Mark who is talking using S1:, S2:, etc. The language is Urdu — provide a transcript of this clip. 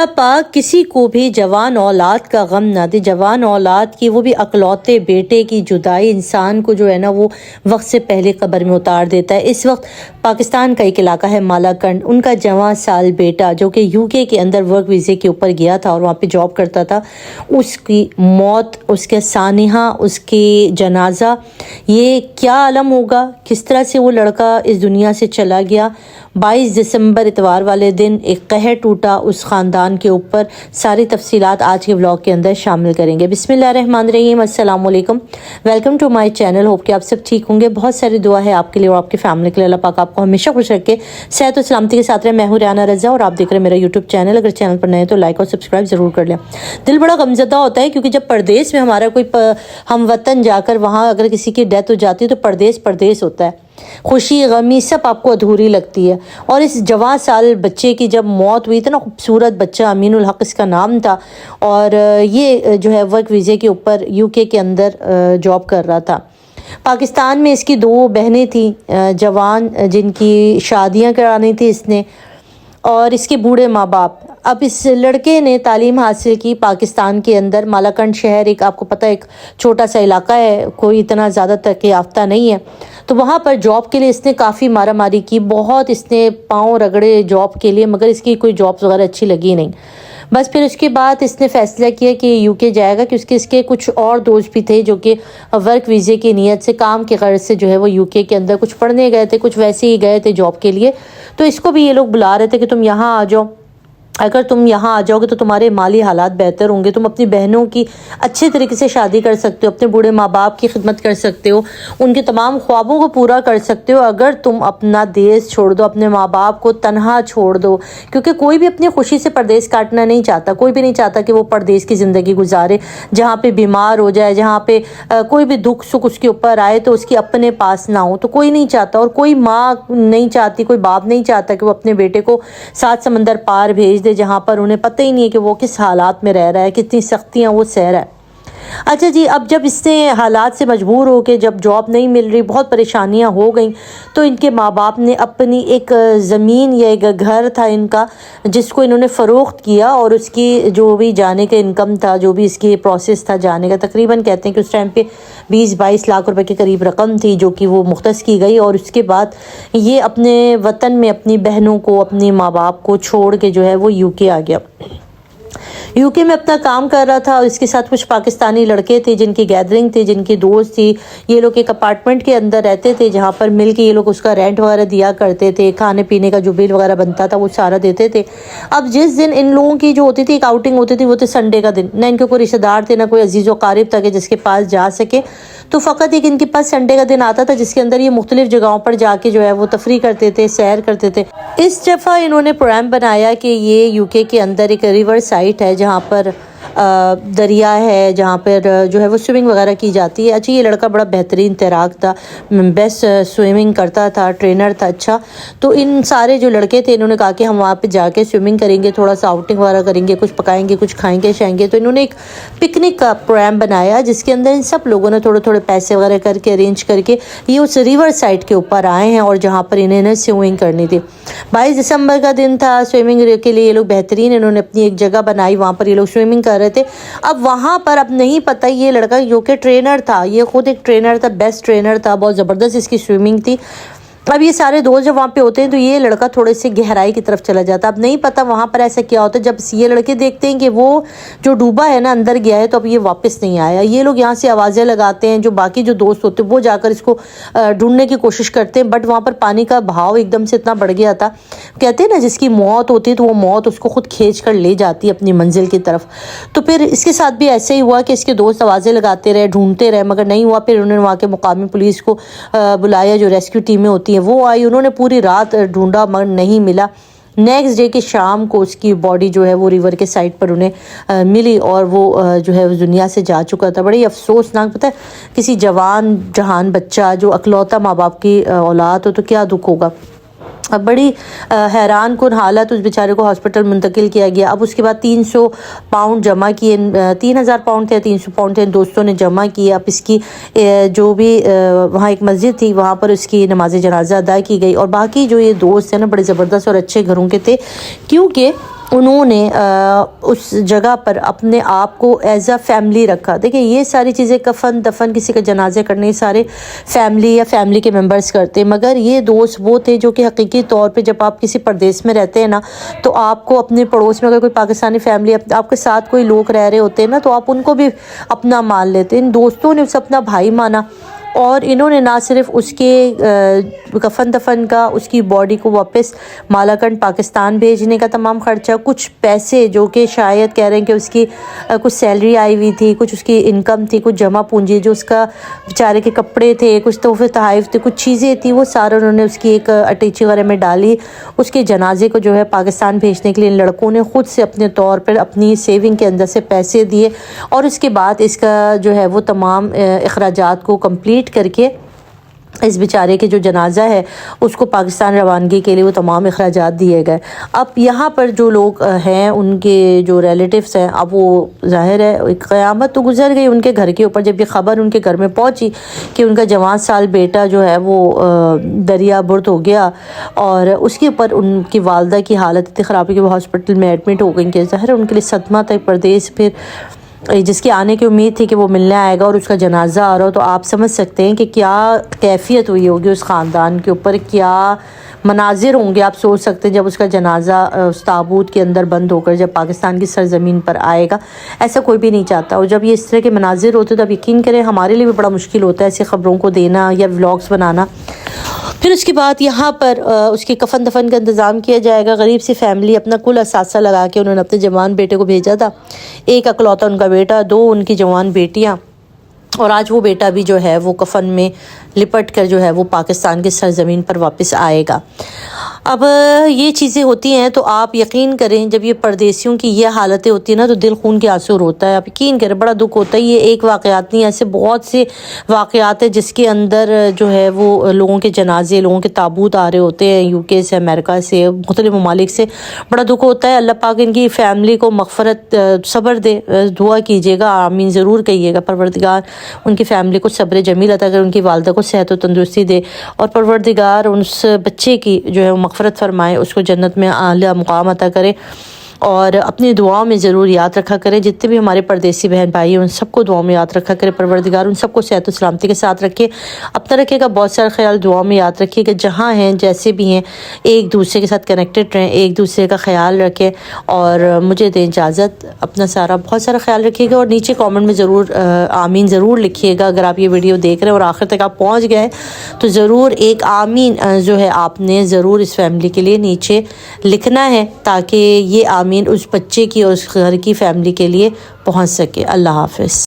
S1: پاک کسی کو بھی جوان اولاد کا غم نہ دے، جوان اولاد کی، وہ بھی اکلوتے بیٹے کی جدائی انسان کو جو ہے نا وہ وقت سے پہلے قبر میں اتار دیتا ہے۔ اس وقت پاکستان کا ایک علاقہ ہے مالاکنڈ، ان کا جوان سال بیٹا جو کہ یو کے اندر ورک ویزے کے اوپر گیا تھا اور وہاں پہ جاب کرتا تھا، اس کی موت، اس کے سانحہ، اس کی جنازہ، یہ کیا عالم ہوگا، کس طرح سے وہ لڑکا اس دنیا سے چلا گیا۔ 22 دسمبر اتوار والے دن ایک قہر ٹوٹا اس خاندان کے اوپر۔ ساری تفصیلات آج کے ولاگ کے اندر شامل کریں گے۔ بسم اللہ الرحمن الرحیم، السلام علیکم، welcome to my channel. Hope کہ آپ سب ٹھیک ہوں گے۔ بہت ساری دعا ہے آپ کے لیے اور آپ کی فیملی کے لیے۔ اللہ پاک آپ کو ہمیشہ خوش رکھے، صحت و سلامتی کے ساتھ رہے۔ میں ہوں ریانہ رضا اور آپ دیکھ رہے ہیں میرا یوٹیوب چینل۔ اگر چینل پر نئے تو لائک اور سبسکرائب ضرور کر لیں۔ دل بڑا غمزدہ ہوتا ہے کیونکہ جب پردیس میں ہمارا کوئی ہم وطن جا کر وہاں اگر کسی کی ڈیتھ ہو جاتی ہے تو پردیس ہوتا ہے، خوشی غمی سب آپ کو ادھوری لگتی ہے۔ اور اس جوان سال بچے کی جب موت ہوئی، اتنا خوبصورت بچہ، امین الحق اس کا نام تھا، اور یہ جو ہے ورک ویزے کے اوپر یو کے اندر جاب کر رہا تھا۔ پاکستان میں اس کی 2 بہنیں تھیں جوان، جن کی شادیاں کرانی تھی اس نے، اور اس کے بوڑھے ماں باپ۔ اب اس لڑکے نے تعلیم حاصل کی پاکستان کے اندر، مالاکنڈ شہر، ایک آپ کو پتہ ایک چھوٹا سا علاقہ ہے، کوئی اتنا زیادہ ترقی یافتہ نہیں ہے، تو وہاں پر جاب کے لیے اس نے کافی مارا ماری کی، بہت اس نے پاؤں رگڑے جاب کے لیے، مگر اس کی کوئی جابس وغیرہ اچھی لگی نہیں۔ بس پھر اس کے بعد اس نے فیصلہ کیا کہ یو کے جائے گا، کہ اس کے کچھ اور دوست بھی تھے جو کہ ورک ویزے کی نیت سے، کام کی غرض سے جو ہے وہ یو کے اندر کچھ پڑھنے گئے تھے، کچھ ویسے ہی گئے تھے جاب کے لیے۔ تو اس کو بھی یہ لوگ بلا رہے تھے کہ تم یہاں آ جاؤ، اگر تم یہاں آ جاؤ گے تو تمہارے مالی حالات بہتر ہوں گے، تم اپنی بہنوں کی اچھے طریقے سے شادی کر سکتے ہو، اپنے بوڑھے ماں باپ کی خدمت کر سکتے ہو، ان کے تمام خوابوں کو پورا کر سکتے ہو اگر تم اپنا دیس چھوڑ دو، اپنے ماں باپ کو تنہا چھوڑ دو۔ کیونکہ کوئی بھی اپنی خوشی سے پردیس کاٹنا نہیں چاہتا، کوئی بھی نہیں چاہتا کہ وہ پردیس کی زندگی گزارے، جہاں پہ بیمار ہو جائے، جہاں پہ کوئی بھی دکھ سکھ اس کے اوپر آئے تو اس کی اپنے پاس نہ ہو، تو کوئی نہیں چاہتا، اور کوئی ماں نہیں چاہتی، کوئی باپ نہیں چاہتا کہ وہ اپنے بیٹے کو 7 سمندر پار بھیج دے، جہاں پر انہیں پتہ ہی نہیں ہے کہ وہ کس حالات میں رہ رہا ہے، کتنی سختیاں وہ سہ رہا ہے۔ اچھا جی، اب جب اس نے حالات سے مجبور ہو کے، جب جاب نہیں مل رہی، بہت پریشانیاں ہو گئیں، تو ان کے ماں باپ نے اپنی ایک زمین یا ایک گھر تھا ان کا، جس کو انہوں نے فروخت کیا، اور اس کی جو بھی جانے کا انکم تھا، جو بھی اس کی پروسیس تھا جانے کا، تقریباً کہتے ہیں کہ اس ٹائم پہ 20-22 لاکھ روپے کے قریب رقم تھی جو کہ وہ مختص کی گئی، اور اس کے بعد یہ اپنے وطن میں اپنی بہنوں کو، اپنے ماں باپ کو چھوڑ کے جو ہے وہ یو کے آ گیا۔ یو کے میں اپنا کام کر رہا تھا، اور اس کے ساتھ کچھ پاکستانی لڑکے تھے جن کی گیدرنگ تھی، جن کی دوست تھی۔ یہ لوگ ایک اپارٹمنٹ کے اندر رہتے تھے جہاں پر مل کے یہ لوگ اس کا رینٹ وغیرہ دیا کرتے تھے، کھانے پینے کا جو بل وغیرہ بنتا تھا وہ سارا دیتے تھے۔ اب جس دن ان لوگوں کی جو ہوتی تھی ایک آؤٹنگ ہوتی تھی، وہ تھے سنڈے کا دن، نہ ان کے کوئی رشتہ دار تھے، نہ کوئی عزیز و قارب تھا کہ جس کے پاس جا سکے، تو فقط ایک ان کے پاس سنڈے کا دن آتا تھا جس کے اندر یہ مختلف جگہوں پر جا کے جو ہے وہ تفریح کرتے تھے، سیر کرتے تھے۔ اس دفعہ انہوں نے پروگرام بنایا کہ یہ یو کے اندر ایک ریور سائٹ ہے جہاں پر دریا ہے، جہاں پر جو ہے وہ سوئمنگ وغیرہ کی جاتی ہے۔ اچھا، یہ لڑکا بڑا بہترین تیراک تھا، بیسٹ سوئمنگ کرتا تھا، ٹرینر تھا اچھا۔ تو ان سارے جو لڑکے تھے انہوں نے کہا کہ ہم وہاں پہ جا کے سوئمنگ کریں گے، تھوڑا سا آؤٹنگ وغیرہ کریں گے، کچھ پکائیں گے، کچھ کھائیں گے شائیں گے۔ تو انہوں نے ایک پکنک کا پروگرام بنایا جس کے اندر ان سب لوگوں نے تھوڑے تھوڑے پیسے وغیرہ کر کے ارینج کر کے یہ اس ریور سائٹ کے اوپر آئے ہیں، اور جہاں پر انہیں نے سوئمنگ کرنی تھی۔ 22 دسمبر کا دن تھا، سوئمنگ کے لیے یہ لوگ بہترین، انہوں نے اپنی ایک جگہ بنائی، وہاں پر یہ لوگ سوئمنگ کر رہے تھے۔ اب وہاں پر اب نہیں پتہ، یہ لڑکا جو کہ ٹرینر تھا، یہ خود ایک ٹرینر تھا، بیسٹ ٹرینر تھا، بہت زبردست اس کی سوئمنگ تھی۔ اب یہ سارے دوست جب وہاں پہ ہوتے ہیں تو یہ لڑکا تھوڑے سے گہرائی کی طرف چلا جاتا۔ اب نہیں پتہ وہاں پر ایسا کیا ہوتا ہے، جب یہ لڑکے دیکھتے ہیں کہ وہ جو ڈوبا ہے نا اندر گیا ہے تو اب یہ واپس نہیں آیا، یہ لوگ یہاں سے آوازیں لگاتے ہیں، جو باقی جو دوست ہوتے ہیں وہ جا کر اس کو ڈھونڈنے کی کوشش کرتے ہیں، بٹ وہاں پر پانی کا بہاؤ ایک دم سے اتنا بڑھ گیا تھا، کہتے ہیں نا جس کی موت ہوتی ہے تو وہ موت اس کو خود کھینچ کر لے جاتی ہے اپنی منزل کی طرف۔ تو پھر اس کے ساتھ بھی ایسے ہی ہوا کہ اس کے دوست آوازیں لگاتے رہے، ڈھونڈتے رہے، مگر نہیں ہوا۔ پھر انہوں نے وہاں کے مقامی پولیس کو بلایا، جو ریسکیو ٹیمیں ہوتی ہیں وہ آئی، انہوں نے پوری رات ڈھونڈا مگر نہیں ملا۔ نیکسٹ ڈے کی شام کو اس کی باڈی جو ہے وہ ریور کے سائٹ پر انہیں ملی، اور وہ جو ہے اس دنیا سے جا چکا تھا۔ بڑی افسوسناک، پتہ ہے کسی جوان جہان بچہ جو اکلوتا ماں باپ کی اولاد ہو تو کیا دکھ ہوگا۔ اب بڑی حیران کن حالت، اس بیچارے کو ہاسپٹل منتقل کیا گیا۔ اب اس کے بعد 300 پاؤنڈ جمع کیے، 3000 پاؤنڈ تھے، 300 پاؤنڈ تھے، دوستوں نے جمع کیے۔ اب اس کی جو بھی وہاں ایک مسجد تھی وہاں پر اس کی نماز جنازہ ادا کی گئی، اور باقی جو یہ دوست ہیں نا بڑے زبردست اور اچھے گھروں کے تھے، کیونکہ انہوں نے اس جگہ پر اپنے آپ کو ایز اے فیملی رکھا. دیکھیں یہ ساری چیزیں کفن دفن کسی کا جنازے کرنے سارے فیملی یا فیملی کے ممبرز کرتے، مگر یہ دوست وہ تھے جو کہ حقیقی طور پہ جب آپ کسی پردیس میں رہتے ہیں نا تو آپ کو اپنے پڑوس میں اگر کوئی پاکستانی فیملی آپ کے ساتھ کوئی لوگ رہ رہے ہوتے ہیں نا تو آپ ان کو بھی اپنا مان لیتے. ان دوستوں نے اسے اپنا بھائی مانا اور انہوں نے نہ صرف اس کے کفن دفن کا، اس کی باڈی کو واپس مالاکنڈ پاکستان بھیجنے کا تمام خرچہ، کچھ پیسے جو کہ شاید کہہ رہے ہیں کہ اس کی کچھ سیلری آئی ہوئی تھی، کچھ اس کی انکم تھی، کچھ جمع پونجی جو اس کا بیچارے کے کپڑے تھے، کچھ تحفے تحائف تھے، کچھ چیزیں تھیں، وہ سارا انہوں نے اس کی ایک اٹیچی وغیرہ میں ڈالی. اس کے جنازے کو جو ہے پاکستان بھیجنے کے لیے ان لڑکوں نے خود سے اپنے طور پر اپنی سیونگ کے اندر سے پیسے دیے اور اس کے بعد اس کا جو ہے وہ تمام اخراجات کو کمپلیٹ کر کے اس بیچارے کے جو جنازہ ہے اس کو پاکستان روانگی کے لیے وہ تمام اخراجات دیے گئے. اب یہاں پر جو لوگ ہیں ان کے جو ریلیٹیوز ہیں، اب وہ ظاہر ہے ایک قیامت تو گزر گئی ان کے گھر کے اوپر جب یہ خبر ان کے گھر میں پہنچی کہ ان کا جوان سال بیٹا جو ہے وہ دریا برد ہو گیا، اور اس کے اوپر ان کی والدہ کی حالت اتنی خراب ہے کہ وہ ہاسپٹل میں ایڈمٹ ہو گئی کہ ظاہر ہے ان کے لیے صدمہ تھا. پردیس پھر جس کی آنے کی امید تھی کہ وہ ملنے آئے گا اور اس کا جنازہ آ رہا ہو، تو آپ سمجھ سکتے ہیں کہ کیا کیفیت ہوئی ہوگی اس خاندان کے اوپر، کیا مناظر ہوں گے. آپ سوچ سکتے ہیں جب اس کا جنازہ اس تابوت کے اندر بند ہو کر جب پاکستان کی سرزمین پر آئے گا. ایسا کوئی بھی نہیں چاہتا، اور جب یہ اس طرح کے مناظر ہوتے تو اب یقین کریں ہمارے لیے بھی بڑا مشکل ہوتا ہے ایسی خبروں کو دینا یا ولاگز بنانا. پھر اس کے بعد یہاں پر اس کے کفن دفن کا انتظام کیا جائے گا. غریب سی فیملی اپنا کل اثاثہ لگا کے انہوں نے اپنے جوان بیٹے کو بھیجا تھا، ایک اکلوتا ان کا بیٹا، 2 ان کی جوان بیٹیاں، اور آج وہ بیٹا بھی جو ہے وہ کفن میں لپٹ کر جو ہے وہ پاکستان کی سرزمین پر واپس آئے گا. اب یہ چیزیں ہوتی ہیں تو آپ یقین کریں جب یہ پردیسیوں کی یہ حالتیں ہوتی ہیں نا تو دل خون کے آنسو روتا ہے. آپ یقین کریں بڑا دکھ ہوتا ہے. یہ ایک واقعات نہیں، ایسے بہت سے واقعات ہیں جس کے اندر جو ہے وہ لوگوں کے جنازے، لوگوں کے تابوت آ رہے ہوتے ہیں UK سے، امریکہ سے، مختلف ممالک سے. بڑا دکھ ہوتا ہے. اللہ پاک ان کی فیملی کو مغفرت صبر دے. دعا کیجیے گا، آمین ضرور کہیے گا. پروردگار ان کی فیملی کو صبر جمیل عطا کرے، ان کی والدہ کو صحت و تندرستی دے، اور پروردگار اس بچے کی جو ہے مغفرت فرمائے، اس کو جنت میں اعلیٰ مقام عطا کرے. اور اپنی دعاؤں میں ضرور یاد رکھا کریں. جتنے بھی ہمارے پردیسی بہن بھائی ہیں ان سب کو دعاؤں میں یاد رکھا کرے. پروردگار ان سب کو صحت و سلامتی کے ساتھ رکھے. اپنا رکھے گا بہت سارا خیال دعاؤں میں یاد رکھیے گا. جہاں ہیں جیسے بھی ہیں ایک دوسرے کے ساتھ کنیکٹڈ رہیں، ایک دوسرے کا خیال رکھیں، اور مجھے دیں اجازت. اپنا بہت سارا خیال رکھیے گا، اور نیچے کامنٹ میں ضرور آمین ضرور لکھیے گا. اگر آپ یہ ویڈیو دیکھ رہے ہیں اور آخر تک آپ پہنچ گئے تو ضرور ایک آمین جو ہے آپ نے ضرور اس فیملی کے لیے نیچے لکھنا ہے، تاکہ یہ آمین اس بچے کی اور اس گھر کی فیملی کے لیے پہنچ سکے. اللہ حافظ.